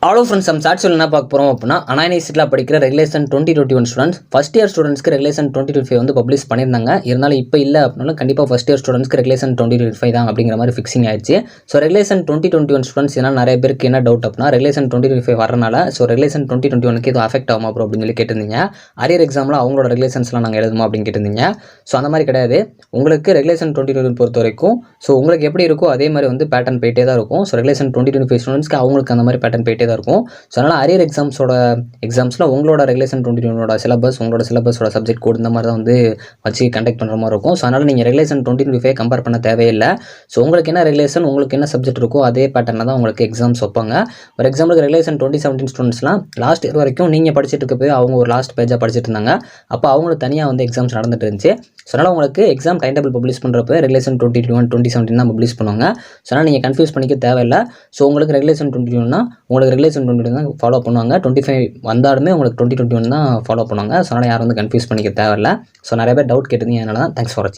Hello friends, நம்ம சாட்சியில் என்ன பார்க்க போகிறோம் அப்படின்னா, அண்ணா யூனிவர்சிட்டியில் படிக்கிற ரெகுலேஷன் 2021 ஸ்டூடெண்ட்ஸ் ஃபஸ்ட் இயர் ஸ்டூடெண்ட்ஸ்க்கு ரெகுலேஷன் 2025 வந்து பப்ளிஷ் பண்ணியிருந்தாங்க. இருந்தாலும் இப்போ இல்லை அப்படின்னாலும் கண்டிப்பாக ஃபஸ்ட் இயர் ஸ்டூடெண்ட்ஸ்க்கு ரெகுலேஷன் 2025 தான் அப்படிங்கிற மாதிரி ஃபிக்ஸிங் ஆயிடுச்சு. ஸோ ரெகுலேஷன் 2021 ஸ்டூடெண்ட்ஸ் இதனால் நிறைய பேருக்கு என்ன டவுட் அப்படின்னா, ரெகுலேஷன் 2025 வரனால ரெகுலேஷன் 2021க்கு எதுவும் அஃபெக்ட் ஆகுமா ப்ரோ அப்படின்னு சொல்லி கேட்டிருந்தீங்க. அரியர் எக்ஸாமில் அவங்களோட ரெகுலேஷன்ஸ்லாம் நாங்கள் எழுதுமா அப்படின்னு கேட்டிருந்தீங்க. ஸோ அந்த மாதிரி கிடையாது. உங்களுக்கு ரெகுலேஷன் 2020 பொறுத்த வரைக்கும் உங்களுக்கு எப்படி இருக்கோ அதே மாதிரி வந்து பேட்டர்ன் போயிட்டே தான் இருக்கும். ஸோ ரெகுலேஷன் 2025 ஸ்டூடெண்ட்ஸ்க்கு அவங்களுக்கு அந்த மாதிரி பேட்டர்ன் போயிட்டே தான் இருக்கும். ஸோ அதனால் அரியர் எக்ஸாம்ஸில் உங்களோட ரெகுலேஷன் 2021 சிலபஸ், உங்களோட சிலபஸோட சப்ஜெக்ட் கோட் இந்த மாதிரி தான் வந்து வச்சு கண்டக்ட் பண்ணுற மாதிரி இருக்கும். ஸோ அதனால் நீங்கள் ரெகுலேஷன் 2025 கம்பேர் பண்ண தேவையில்லை. ஸோ உங்களுக்கு என்ன ரெகுலேஷன், உங்களுக்கு என்ன சப்ஜெக்ட் இருக்கோ அதே பேட்டர்னில் தான் உங்களுக்கு எக்ஸாம்ஸ் வைப்பாங்க. ஒரு எக்ஸாம்பிளுக்கு ரெகுலேஷன் 2017 ஸ்டூடெண்ட்ஸ்லாம் லாஸ்ட் இயர் வரைக்கும் நீங்கள் படிச்சுட்டு இருக்க போய் அவங்க ஒரு லாஸ்ட் பேஜாக படிச்சுட்டு இருந்தாங்க. அப்போ அவங்களுக்கு தனியாக வந்து எக்ஸாம்ஸ் நடந்துட்டு இருந்துச்சு. ஸோ அதனால் உங்களுக்கு எக்ஸாம் டைம் டேபிள் பப்ளிஷ் பண்ணுறப்ப ரெகுலேஷன் 2021 2017 தான் பப்ளிஷ் பண்ணுவாங்க. ஸோ அதனால் நீங்கள் கன்ஃபியூஸ் பண்ணிக்க தேவையில்லை. ஸோ உங்களுக்கு ரெகுலேஷன் 2021 உங்களுக்கு ரெகுலேஷன் 2021 தான் ஃபாலோ பண்ணுவாங்க. 25 வந்தாலுமே உங்களுக்கு 2021 தான் ஃபாலோ பண்ணுவாங்க. ஸோ அதனால் யாரும் வந்து கன்ஃபியூஸ் பண்ணிக்க தேவையில்லை. ஸோ நிறைய பேர் டவுட் கேட்டிருந்தீங்க. அதனால தான் தேங்க்ஸ் ஃபார் வாட்சிங்.